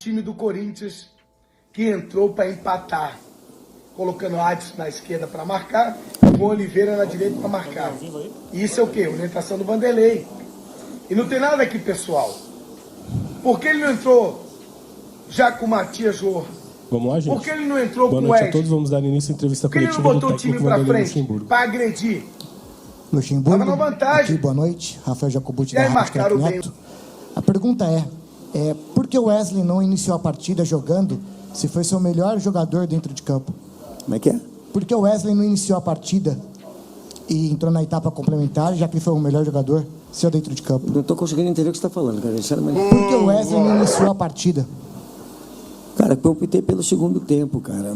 time do Corinthians que entrou para empatar, colocando Adson na esquerda para marcar, com Oliveira na direita para marcar. E isso é o quê? Orientação do Vanderlei. E não tem nada aqui pessoal. Por que ele não entrou já com o Matias Jô? Vamos lá, gente. Por que ele não entrou com o Wesley? Boa noite a todos, vamos dar início à entrevista coletiva do técnico Vanderlei Luxemburgo. Por que ele não botou o time para frente, para agredir? Luxemburgo, tava na vantagem. Aqui, boa noite, Rafael Jacobuti da Rádio marcaram bem. A pergunta é por que o Wesley não iniciou a partida jogando se foi seu melhor jogador dentro de campo? Como é que é? Por que o Wesley não iniciou a partida e entrou na etapa complementar, já que ele foi o melhor jogador seu dentro de campo? Não estou conseguindo entender o que você está falando, cara. Sinceramente. Por que o Wesley não iniciou a partida? Cara, eu optei pelo segundo tempo, cara.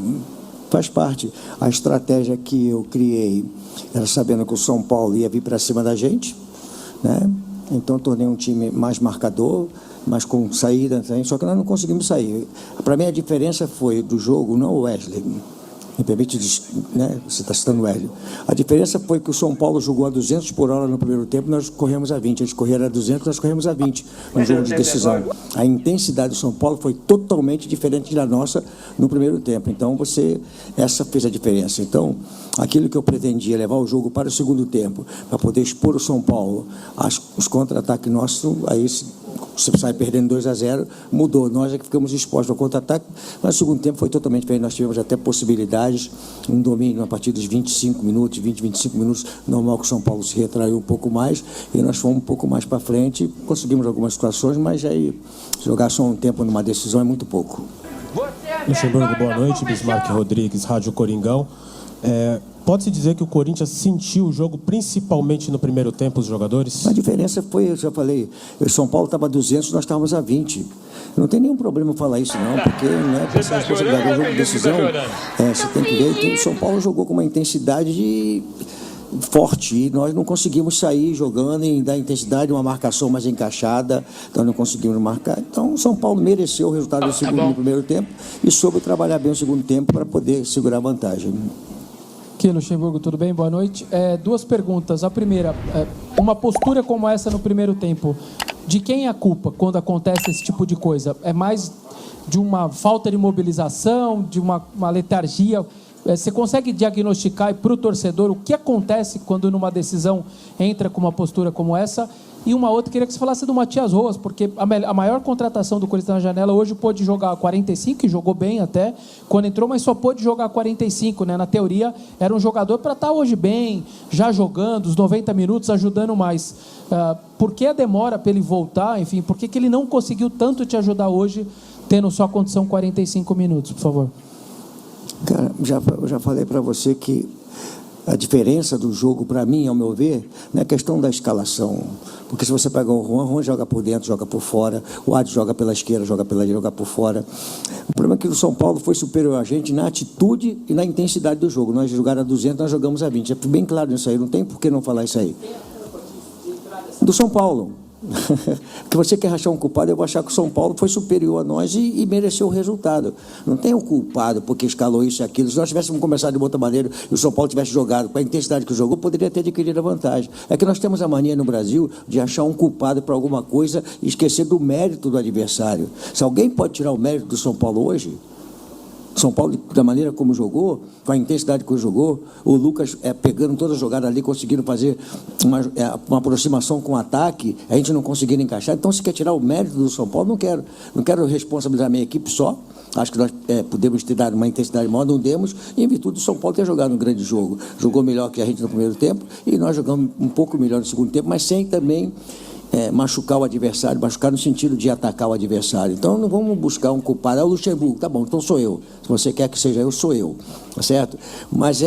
Faz parte. A estratégia que eu criei era sabendo que o São Paulo ia vir para cima da gente, né? Então eu tornei um time mais marcador, mas com saída, só que nós não conseguimos sair. Para mim a diferença foi do jogo, não o Wesley. Me permite, né? Você está citando o Hélio. A diferença foi que o São Paulo jogou a 200 por hora no primeiro tempo, nós corremos a 20. Eles correram a 200, nós corremos a 20 no jogo de decisão. A intensidade do São Paulo foi totalmente diferente da nossa no primeiro tempo. Então, essa fez a diferença. Então, aquilo que eu pretendia, levar o jogo para o segundo tempo, para poder expor o São Paulo, os contra-ataques nossos, aí você sai perdendo 2-0, mudou. Nós é que ficamos expostos ao contra-ataque, mas no segundo tempo foi totalmente diferente. Nós tivemos até possibilidades, um domínio a partir dos 25 minutos, 25 minutos, normal que o São Paulo se retraiu um pouco mais, e nós fomos um pouco mais para frente, conseguimos algumas situações, mas aí jogar só um tempo numa decisão é muito pouco. Luxemburgo, boa noite. Bismarck Rodrigues, Rádio Coringão. Pode-se dizer que o Corinthians sentiu o jogo principalmente no primeiro tempo, os jogadores? A diferença foi, eu já falei, o São Paulo estava a 200, nós estávamos a 20. Não tem nenhum problema falar isso não, porque não é essa responsabilidade do jogo de decisão. Você tem que ver que o São Paulo jogou com uma intensidade forte e nós não conseguimos sair jogando e dar intensidade, uma marcação mais encaixada, nós não conseguimos marcar. Então o São Paulo mereceu o resultado no primeiro tempo e soube trabalhar bem o segundo tempo para poder segurar a vantagem. Aqui, Luxemburgo, tudo bem? Boa noite. Duas perguntas. A primeira, uma postura como essa no primeiro tempo, de quem é a culpa quando acontece esse tipo de coisa? É mais de uma falta de mobilização, de uma letargia? Você consegue diagnosticar para o torcedor o que acontece quando numa decisão entra com uma postura como essa? E uma outra, queria que você falasse do Matias Rojas, porque a maior contratação do Corinthians na janela hoje pôde jogar a 45, e jogou bem até, quando entrou, mas só pôde jogar a 45, né? Na teoria, era um jogador para estar hoje bem, já jogando, os 90 minutos, ajudando mais. Por que a demora para ele voltar? Enfim, por que ele não conseguiu tanto te ajudar hoje, tendo só a condição 45 minutos, por favor? Cara, eu já falei para você que a diferença do jogo, para mim, ao meu ver, não é questão da escalação. Porque se você pegar o Juan joga por dentro, joga por fora, o Adson joga pela esquerda, joga pela direita, joga por fora. O problema é que o São Paulo foi superior a gente na atitude e na intensidade do jogo. Nós jogaram a 200, nós jogamos a 20. É bem claro isso aí, não tem por que não falar isso aí. Do São Paulo. Porque você quer achar um culpado, eu vou achar que o São Paulo foi superior a nós e mereceu o resultado. Não tem o culpado porque escalou isso e aquilo. Se nós tivéssemos começado de outra maneira e o São Paulo tivesse jogado com a intensidade que jogou, poderia ter adquirido a vantagem. É que nós temos a mania no Brasil de achar um culpado para alguma coisa e esquecer do mérito do adversário. Se alguém pode tirar o mérito do São Paulo hoje, São Paulo, da maneira como jogou, com a intensidade que jogou, o Lucas pegando toda a jogada ali, conseguindo fazer uma aproximação com o ataque, a gente não conseguindo encaixar. Então, se quer tirar o mérito do São Paulo, não quero responsabilizar a minha equipe só. Acho que nós podemos ter dado uma intensidade maior, não demos, e em virtude do São Paulo ter jogado um grande jogo. Jogou melhor que a gente no primeiro tempo, e nós jogamos um pouco melhor no segundo tempo, mas sem também machucar o adversário, machucar no sentido de atacar o adversário. Então não vamos buscar um culpado. É o Luxemburgo, tá bom, então sou eu. Se você quer que seja eu, sou eu, tá certo? Mas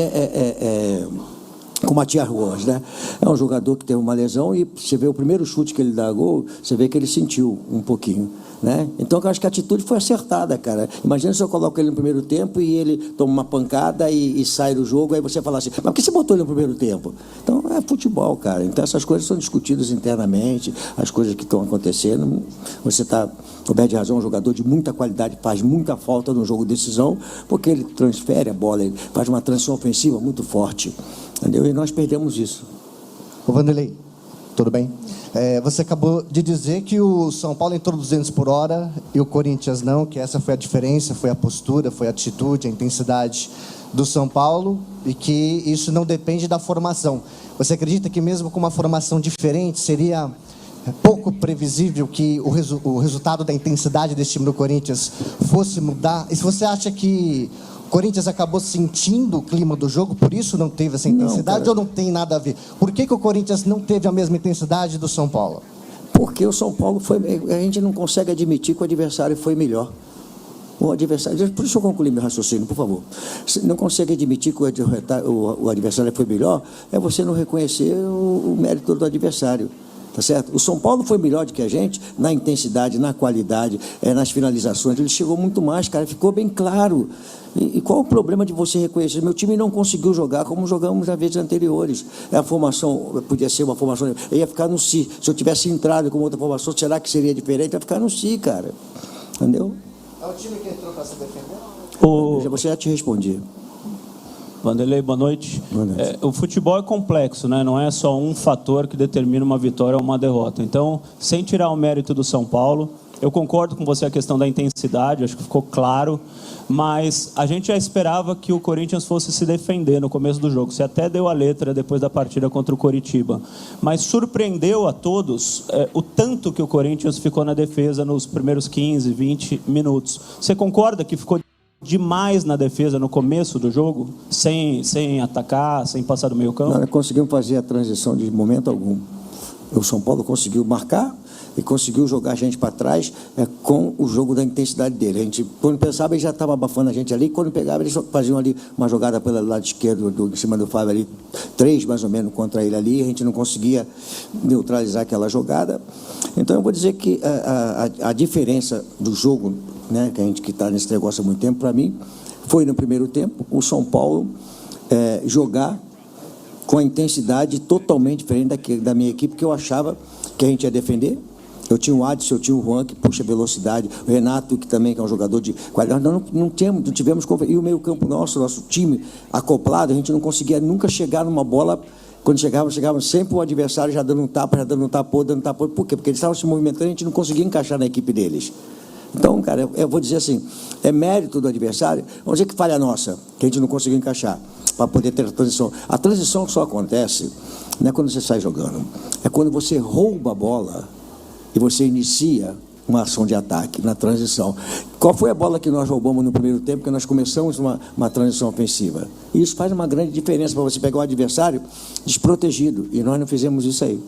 com o Matias Rojas, né? É um jogador que teve uma lesão e você vê o primeiro chute que ele dá gol, você vê que ele sentiu um pouquinho, né? Então eu acho que a atitude foi acertada, cara. Imagina se eu coloco ele no primeiro tempo e ele toma uma pancada e sai do jogo, aí você fala assim, mas por que você botou ele no primeiro tempo? Então é futebol, cara. Então essas coisas são discutidas internamente, as coisas que estão acontecendo. Você está coberto de razão, um jogador de muita qualidade, faz muita falta no jogo de decisão, porque ele transfere a bola, ele faz uma transição ofensiva muito forte. Entendeu? E nós perdemos isso. Ô Vanderlei, Tudo bem? Você acabou de dizer que o São Paulo entrou 200 por hora e o Corinthians não, que essa foi a diferença, foi a postura, foi a atitude, a intensidade do São Paulo e que isso não depende da formação. Você acredita que mesmo com uma formação diferente seria pouco previsível que o resultado da intensidade desse time do Corinthians fosse mudar? E se você acha que o Corinthians acabou sentindo o clima do jogo, por isso não teve essa intensidade, ou não tem nada a ver? Por que o Corinthians não teve a mesma intensidade do São Paulo? Porque o São Paulo a gente não consegue admitir que o adversário foi melhor. O adversário, por isso eu concluí meu raciocínio, por favor. Se não consegue admitir que o adversário foi melhor, é você não reconhecer o mérito do adversário. Tá certo? O São Paulo foi melhor do que a gente na intensidade, na qualidade, nas finalizações. Ele chegou muito mais, cara, ficou bem claro. E qual o problema de você reconhecer? Meu time não conseguiu jogar como jogamos nas vezes anteriores. A formação podia ser uma formação. Eu ia ficar no Si. Se eu tivesse entrado com outra formação, será que seria diferente? Ia ficar no Si, cara. Entendeu? É o time que entrou para se defender? Você já te respondi. Vanderlei, boa noite. Boa noite. O futebol é complexo, né? Não é só um fator que determina uma vitória ou uma derrota. Então, sem tirar o mérito do São Paulo, eu concordo com você a questão da intensidade, acho que ficou claro, mas a gente já esperava que o Corinthians fosse se defender no começo do jogo. Você até deu a letra depois da partida contra o Coritiba. Mas surpreendeu a todos o tanto que o Corinthians ficou na defesa nos primeiros 15, 20 minutos. Você concorda que ficou demais na defesa no começo do jogo, sem atacar, sem passar do meio campo? Nós conseguimos fazer a transição de momento algum. O São Paulo conseguiu marcar e conseguiu jogar a gente para trás com o jogo da intensidade dele. A gente, quando pensava, ele já estava abafando a gente ali. Quando pegava, eles faziam ali uma jogada pelo lado esquerdo, em cima do Fábio ali, 3 mais ou menos contra ele ali. A gente não conseguia neutralizar aquela jogada. Então, eu vou dizer que a diferença do jogo, né, que a gente que está nesse negócio há muito tempo, para mim, foi no primeiro tempo o São Paulo jogar com a intensidade totalmente diferente da minha equipe, que eu achava que a gente ia defender. Eu tinha o Adson, eu tinha o Juan, que puxa velocidade, o Renato, que também é um jogador de qualidade. Nós não tivemos... E o meio campo nosso time acoplado, a gente não conseguia nunca chegar numa bola. Quando chegava sempre o adversário já dando um tapa, dando um tapô. Por quê? Porque eles estavam se movimentando e a gente não conseguia encaixar na equipe deles. Então, cara, eu vou dizer assim, é mérito do adversário. Vamos dizer que falha nossa, que a gente não conseguiu encaixar para poder ter a transição. A transição só acontece, não é quando você sai jogando, é quando você rouba a bola e você inicia uma ação de ataque na transição. Qual foi a bola que nós roubamos no primeiro tempo, que nós começamos uma transição ofensiva? E isso faz uma grande diferença para você pegar o adversário desprotegido, e nós não fizemos isso aí.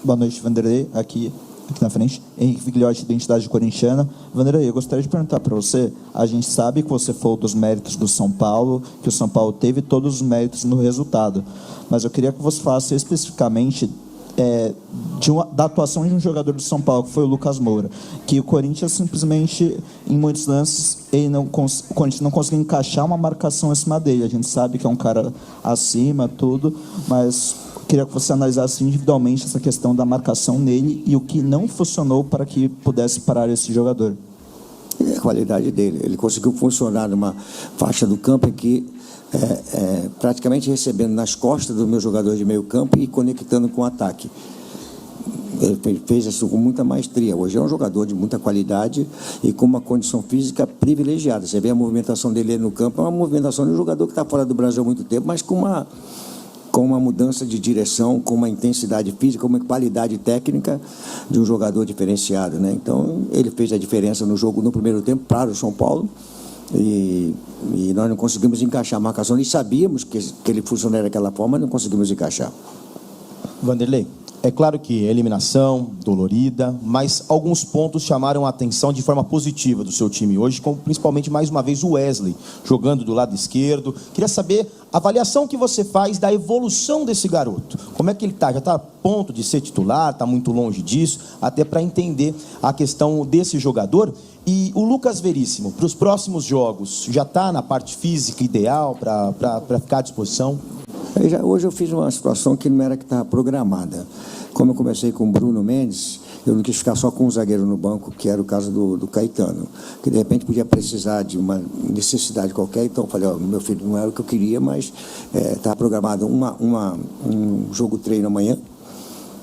Boa noite, Vanderlei, aqui na frente, Henrique Vigliotti, Identidade Corintiana. Vanderlei, eu gostaria de perguntar para você, a gente sabe que você falou dos méritos do São Paulo, que o São Paulo teve todos os méritos no resultado, mas eu queria que você falasse especificamente da atuação de um jogador do São Paulo, que foi o Lucas Moura, que o Corinthians simplesmente, em muitos lances, o Corinthians não conseguiu encaixar uma marcação acima dele. A gente sabe que é um cara acima, tudo, mas queria que você analisasse individualmente essa questão da marcação nele e o que não funcionou para que pudesse parar esse jogador. É a qualidade dele. Ele conseguiu funcionar numa faixa do campo em que praticamente recebendo nas costas do meu jogador de meio campo e conectando com o ataque. Ele fez isso com muita maestria. Hoje é um jogador de muita qualidade e com uma condição física privilegiada. Você vê a movimentação dele no campo, é uma movimentação de um jogador que está fora do Brasil há muito tempo, mas com uma mudança de direção, com uma intensidade física, com uma qualidade técnica de um jogador diferenciado, né? Então, ele fez a diferença no jogo no primeiro tempo para o São Paulo e nós não conseguimos encaixar a marcação. E sabíamos que ele funcionaria daquela forma, mas não conseguimos encaixar. Vanderlei, é claro que eliminação, dolorida, mas alguns pontos chamaram a atenção de forma positiva do seu time hoje, como principalmente, mais uma vez, o Wesley, jogando do lado esquerdo. Queria saber a avaliação que você faz da evolução desse garoto. Como é que ele está? Já está a ponto de ser titular? Está muito longe disso? Até para entender a questão desse jogador. E o Lucas Veríssimo, para os próximos jogos, já está na parte física ideal para ficar à disposição? Hoje eu fiz uma situação que não era que estava programada. Como eu comecei com o Bruno Mendes, eu não quis ficar só com um zagueiro no banco, que era o caso do Caetano, que de repente podia precisar de uma necessidade qualquer. Então eu falei, meu filho, não era o que eu queria, mas estava programado um jogo treino amanhã,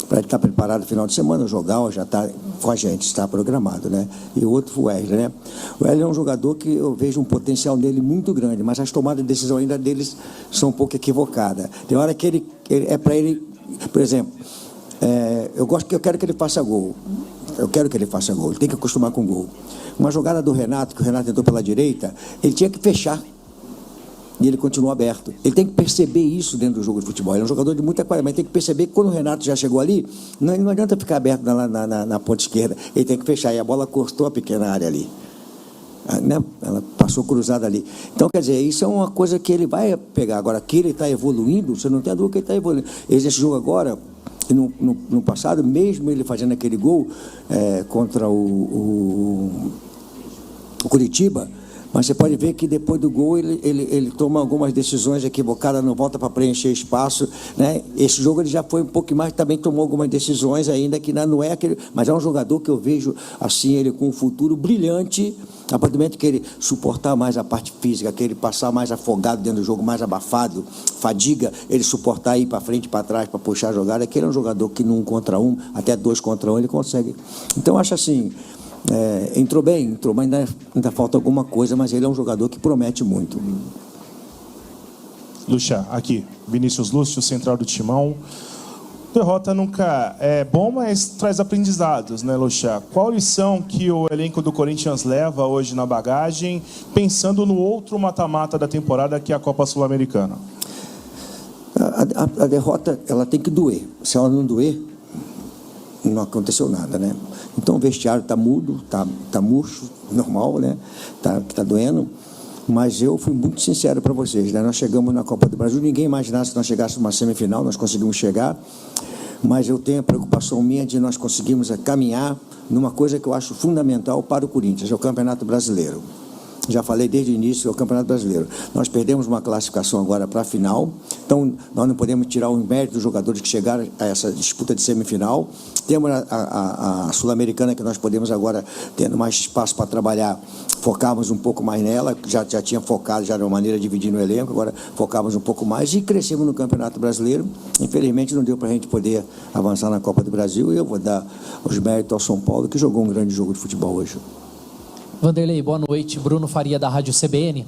para ele estar preparado no final de semana, jogar, já está com a gente, está programado, né? E o outro, o Wesley, né? O Wesley é um jogador que eu vejo um potencial nele muito grande, mas as tomadas de decisão ainda deles são um pouco equivocadas. Tem hora que ele é para ele, por exemplo, eu quero que ele faça gol. Eu quero que ele faça gol, ele tem que acostumar com gol. Uma jogada do Renato, que o Renato entrou pela direita, ele tinha que fechar. E ele continua aberto. Ele tem que perceber isso dentro do jogo de futebol. Ele é um jogador de muita qualidade, mas tem que perceber que quando o Renato já chegou ali, não adianta ficar aberto na ponta esquerda. Ele tem que fechar. E a bola cortou a pequena área ali. Né? Ela passou cruzada ali. Então, quer dizer, isso é uma coisa que ele vai pegar. Agora, que ele está evoluindo, você não tem a dúvida que ele está evoluindo. Esse jogo agora, no passado, mesmo ele fazendo aquele gol contra o Curitiba, mas você pode ver que depois do gol ele toma algumas decisões equivocadas, não volta para preencher espaço, né? Esse jogo ele já foi um pouco mais, também tomou algumas decisões ainda que não é aquele, mas é um jogador que eu vejo assim ele com um futuro brilhante, a partir do momento que ele suportar mais a parte física, que ele passar mais afogado dentro do jogo, mais abafado, fadiga, ele suportar ir para frente, para trás, para puxar a jogada, que ele é um jogador que no 1 contra 1, até 2 contra 1 ele consegue. Então eu acho assim, entrou bem, mas ainda falta alguma coisa, mas ele é um jogador que promete muito. Lucha, aqui, Vinícius Lúcio, central do Timão. Derrota nunca é bom, mas traz aprendizados, né, Lucha? Qual lição que o elenco do Corinthians leva hoje na bagagem, pensando no outro mata-mata da temporada, que é a Copa Sul-Americana? A derrota, ela tem que doer. Se ela não doer, não aconteceu nada, né? Então o vestiário está mudo, está murcho, normal, né? Tá doendo. Mas eu fui muito sincero para vocês, né? Nós chegamos na Copa do Brasil, ninguém imaginasse que nós chegássemos numa semifinal, nós conseguimos chegar. Mas eu tenho a preocupação minha de nós conseguirmos caminhar numa coisa que eu acho fundamental para o Corinthians, é o Campeonato Brasileiro. Já falei desde o início, é o Campeonato Brasileiro. Nós perdemos uma classificação agora para a final, então nós não podemos tirar o mérito dos jogadores que chegaram a essa disputa de semifinal. Temos a Sul-Americana, que nós podemos agora, tendo mais espaço para trabalhar, focarmos um pouco mais nela, já tinha focado já de uma maneira de dividir no elenco, agora focamos um pouco mais e crescemos no Campeonato Brasileiro. Infelizmente não deu para a gente poder avançar na Copa do Brasil, e eu vou dar os méritos ao São Paulo, que jogou um grande jogo de futebol hoje. Vanderlei, boa noite. Bruno Faria, da Rádio CBN.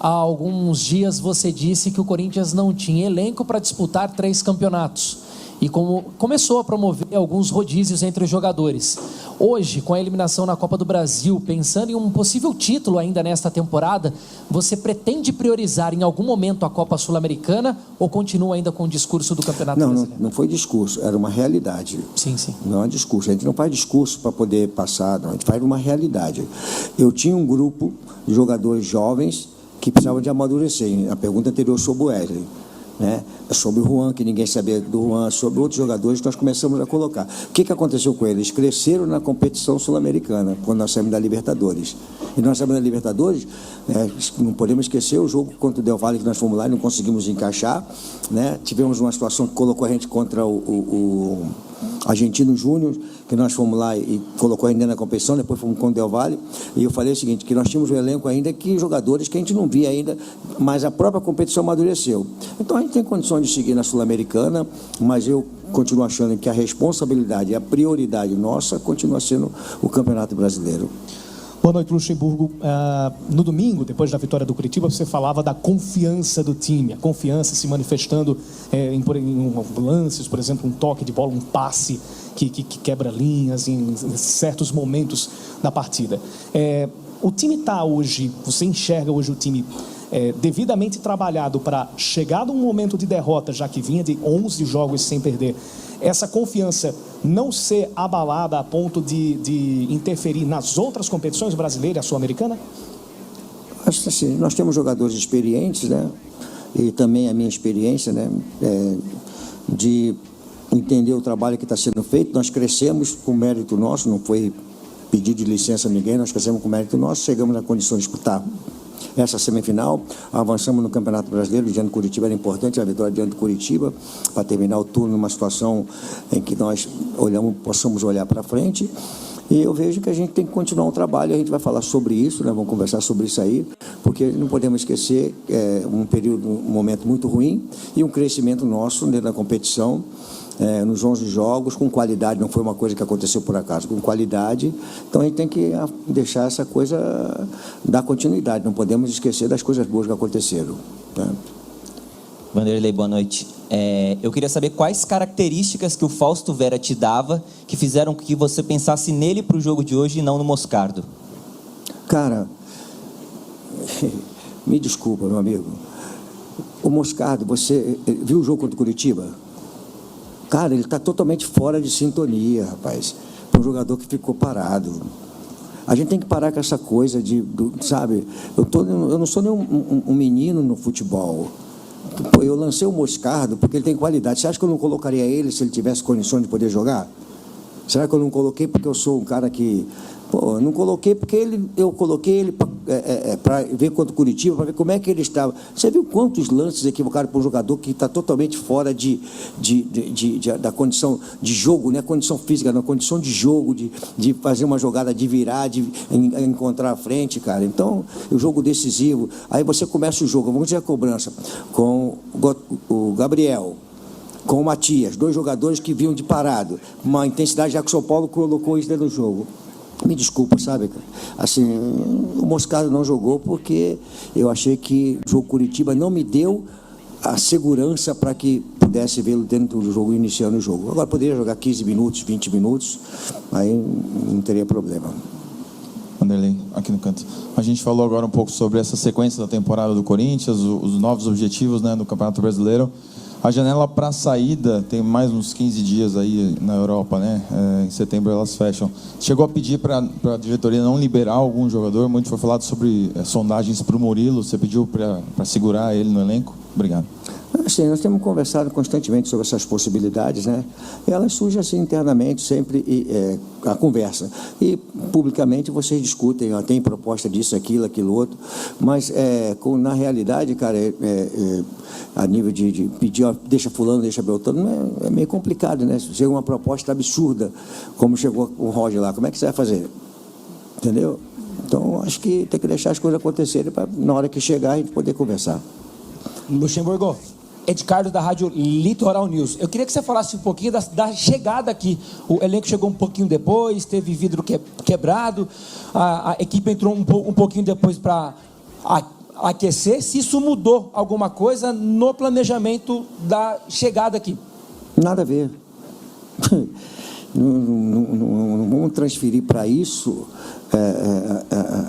Há alguns dias você disse que o Corinthians não tinha elenco para disputar 3 campeonatos. E começou a promover alguns rodízios entre os jogadores. Hoje, com a eliminação na Copa do Brasil, pensando em um possível título ainda nesta temporada, você pretende priorizar em algum momento a Copa Sul-Americana ou continua ainda com o discurso do Campeonato Brasileiro? Não foi discurso, era uma realidade. Sim. Não é discurso, a gente não faz discurso para poder passar, não, a gente faz uma realidade. Eu tinha um grupo de jogadores jovens que precisavam de amadurecer. A pergunta anterior sobre o Wesley, né? Sobre o Juan, que ninguém sabia do Juan, sobre outros jogadores que nós começamos a colocar. O que aconteceu com eles? Cresceram na competição sul-americana, quando nós saímos da Libertadores. E nós saímos da Libertadores, não podemos esquecer o jogo contra o Del Valle, que nós fomos lá e não conseguimos encaixar, né? Tivemos uma situação que colocou a gente contra o Argentino Júnior, que nós fomos lá e colocou ainda na competição, depois fomos com o Del Valle, e eu falei o seguinte, que nós tínhamos um elenco ainda que jogadores que a gente não via ainda, mas a própria competição amadureceu. Então a gente tem condições de seguir na Sul-Americana, mas eu continuo achando que a responsabilidade e a prioridade nossa continua sendo o Campeonato Brasileiro. Boa noite, Luxemburgo. No domingo, depois da vitória do Curitiba, você falava da confiança do time, a confiança se manifestando em lances, por exemplo, um toque de bola, um passe que quebra linhas em certos momentos da partida. O time está hoje, você enxerga hoje o time devidamente trabalhado para chegar num momento de derrota, já que vinha de 11 jogos sem perder, essa confiança não ser abalada a ponto de interferir nas outras competições brasileiras, a Sul-Americana? Acho que assim, nós temos jogadores experientes, né? E também a minha experiência, né? De entender o trabalho que está sendo feito. Nós crescemos com mérito nosso, não foi pedido de licença a ninguém, nós crescemos com mérito nosso, chegamos na condição de disputar essa semifinal, avançamos no Campeonato Brasileiro. Diante do Curitiba era importante a vitória diante do Curitiba, para terminar o turno numa situação em que nós possamos olhar para frente. E eu vejo que a gente tem que continuar o trabalho, a gente vai falar sobre isso, né? Vamos conversar sobre isso aí, porque não podemos esquecer um momento muito ruim e um crescimento nosso dentro da competição. nos 11 jogos, com qualidade, não foi uma coisa que aconteceu por acaso, com qualidade. Então a gente tem que deixar essa coisa dar continuidade, não podemos esquecer das coisas boas que aconteceram, né? Vanderlei, boa noite. Eu queria saber quais características que o Fausto Vera te dava que fizeram que você pensasse nele para o jogo de hoje e não no Moscardo. Cara, me desculpa, meu amigo. O Moscardo, você viu o jogo contra o Curitiba? Cara, ele está totalmente fora de sintonia, rapaz. Para um jogador que ficou parado. A gente tem que parar com essa coisa sabe? Eu não sou nem um menino no futebol. Pô, eu lancei o Moscardo porque ele tem qualidade. Você acha que eu não colocaria ele se ele tivesse condições de poder jogar? Será que eu não coloquei porque eu sou um cara que... Pô, eu não coloquei porque eu coloquei ele para ver contra o Curitiba, para ver como é que ele estava. Você viu quantos lances equivocados para um jogador que está totalmente fora da condição de jogo, né? Condição física, não, condição de jogo, de fazer uma jogada, de virar, de encontrar a frente, cara. Então, o jogo decisivo. Aí você começa o jogo, vamos dizer a cobrança, com o Gabriel, com o Matias, 2 jogadores que vinham de parado, uma intensidade, já que o São Paulo colocou isso dentro do jogo. Me desculpa, sabe? Assim, o Moscardo não jogou porque eu achei que o jogo Curitiba não me deu a segurança para que pudesse vê-lo dentro do jogo, iniciando o jogo. Agora poderia jogar 15 minutos, 20 minutos, aí não teria problema. Vanderlei, aqui no canto. A gente falou agora um pouco sobre essa sequência da temporada do Corinthians, os novos objetivos, né, no Campeonato Brasileiro. A janela para saída tem mais uns 15 dias aí na Europa, né? Em setembro elas fecham. Chegou a pedir para a diretoria não liberar algum jogador? Muito foi falado sobre sondagens para o Murilo. Você pediu para segurar ele no elenco? Obrigado. Assim, nós temos conversado constantemente sobre essas possibilidades, né? E elas surgem assim internamente, sempre a conversa. E publicamente vocês discutem, ó, tem proposta disso, aquilo outro. Mas na realidade, cara, a nível de pedir, ó, deixa fulano, deixa Beltrano, é meio complicado, né? Chega uma proposta absurda, como chegou o Roger lá, como é que você vai fazer? Entendeu? Então, acho que tem que deixar as coisas acontecerem para, na hora que chegar, a gente poder conversar. Luxemburgo, Ed Carlos da Rádio Litoral News. Eu queria que você falasse um pouquinho da chegada aqui. O elenco chegou um pouquinho depois, teve vidro quebrado, a equipe entrou um pouquinho depois para aquecer. Se isso mudou alguma coisa no planejamento da chegada aqui? Nada a ver. Não vamos transferir para isso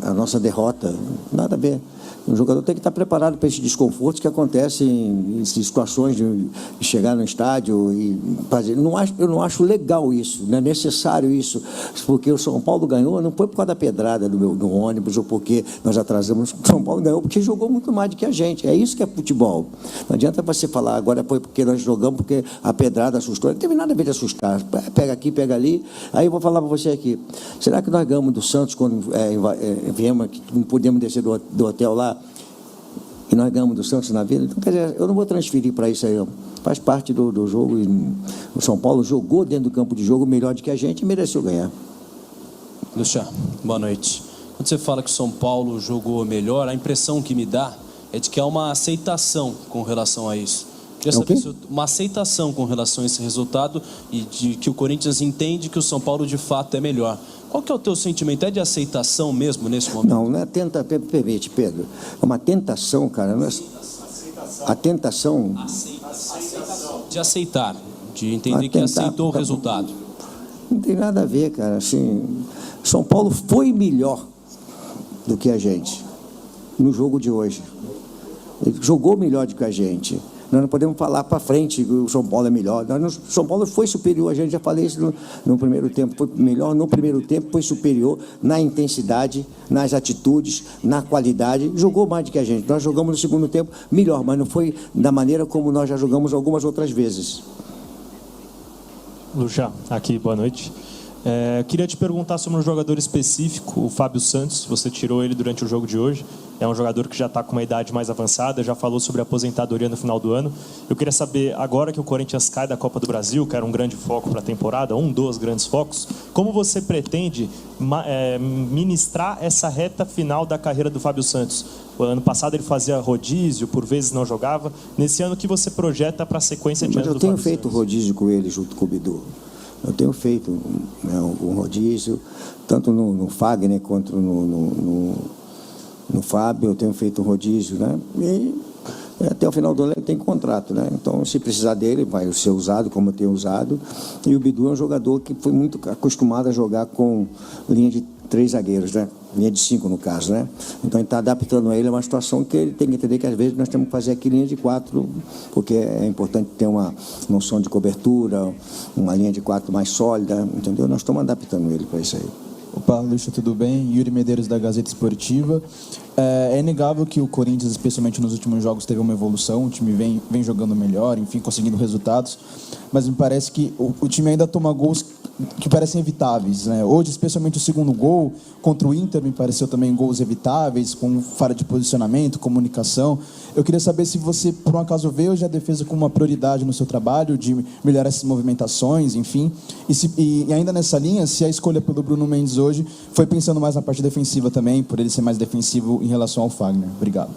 a nossa derrota. Nada a ver. O jogador tem que estar preparado para esses desconfortos que acontecem em situações de chegar no estádio e fazer. Eu não acho legal isso, não é necessário isso, porque o São Paulo ganhou, não foi por causa da pedrada do ônibus ou porque nós atrasamos. O São Paulo ganhou porque jogou muito mais do que a gente. É isso que é futebol. Não adianta você falar agora foi porque nós jogamos, porque a pedrada assustou. Não teve nada a ver de assustar. Pega aqui, pega ali. Aí eu vou falar para você aqui. Será que nós ganhamos do Santos quando viemos, que não podemos descer do hotel lá? E nós ganhamos do Santos na vida. Então, quer dizer, eu não vou transferir para isso aí. Faz parte do jogo. E o São Paulo jogou dentro do campo de jogo melhor do que a gente e mereceu ganhar. Luciano, boa noite. Quando você fala que o São Paulo jogou melhor, a impressão que me dá é de que há uma aceitação com relação a isso. Queria saber se uma aceitação com relação a esse resultado e de que o Corinthians entende que o São Paulo de fato é melhor. Qual que é o teu sentimento? É de aceitação mesmo nesse momento? Não, não é permite, Pedro. É uma tentação, cara. Não é... A tentação... De aceitar, de entender que aceitou o resultado. Não tem nada a ver, cara. Assim, São Paulo foi melhor do que a gente no jogo de hoje. Ele jogou melhor do que a gente. Nós não podemos falar para frente que o São Paulo é melhor. O São Paulo foi superior, a gente já falei isso no primeiro tempo. Foi melhor no primeiro tempo, foi superior na intensidade, nas atitudes, na qualidade. Jogou mais do que a gente. Nós jogamos no segundo tempo melhor, mas não foi da maneira como nós já jogamos algumas outras vezes. Lucha, aqui, boa noite. Queria te perguntar sobre um jogador específico, o Fábio Santos. Você tirou ele durante o jogo de hoje. É um jogador que já está com uma idade mais avançada, já falou sobre a aposentadoria no final do ano. Eu queria saber, agora que o Corinthians cai da Copa do Brasil, que era um grande foco para a temporada, um dos grandes focos, como você pretende ministrar essa reta final da carreira do Fábio Santos? O ano passado ele fazia rodízio, por vezes não jogava. Nesse ano, o que você projeta para a sequência de anos do Fábio Santos? Eu tenho feito rodízio com ele junto com o Bidu. Eu tenho feito um rodízio, tanto no Fagner quanto no Fábio, eu tenho feito um rodízio, né? E até o final do ano ele tem contrato, né? Então, se precisar dele, vai ser usado como eu tenho usado. E o Bidu é um jogador que foi muito acostumado a jogar com linha de 3 zagueiros, né? Linha de 5, no caso, né? Então, ele está adaptando a ele a uma situação que ele tem que entender que, às vezes, nós temos que fazer aqui linha de 4, porque é importante ter uma noção de cobertura, uma linha de 4 mais sólida, entendeu? Nós estamos adaptando ele para isso aí. Opa, Lucha, tudo bem? Yuri Medeiros, da Gazeta Esportiva. É inegável que o Corinthians, especialmente nos últimos jogos, teve uma evolução. O time vem jogando melhor, enfim, conseguindo resultados. Mas me parece que o time ainda toma gols que parecem evitáveis, né? Hoje, especialmente o segundo gol contra o Inter, me pareceu também gols evitáveis, com falha de posicionamento, comunicação. Eu queria saber se você, por um acaso, vê hoje a defesa como uma prioridade no seu trabalho, de melhorar essas movimentações, enfim. E ainda nessa linha, se a escolha pelo Bruno Mendes hoje foi pensando mais na parte defensiva também, por ele ser mais defensivo em relação ao Fagner. Obrigado.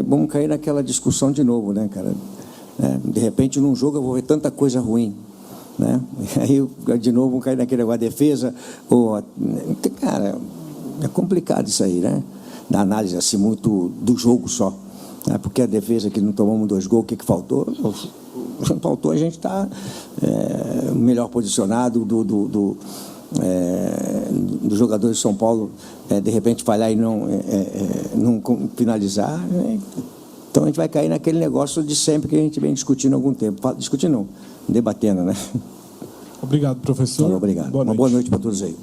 Vamos cair naquela discussão de novo, né, cara? De repente, num jogo, eu vou ver tanta coisa ruim, né? Aí, de novo, vamos cair naquele negócio de defesa. Cara, é complicado isso aí, né? Da análise, assim, muito do jogo só. Né? Porque a defesa, que não tomamos 2 gols, o que faltou? Faltou a gente estar melhor posicionado do jogador de São Paulo, de repente falhar e não finalizar, né? Então a gente vai cair naquele negócio de sempre que a gente vem discutindo há algum tempo. Discutindo não, debatendo, né? Obrigado, professor. Obrigado. Uma boa noite para todos aí.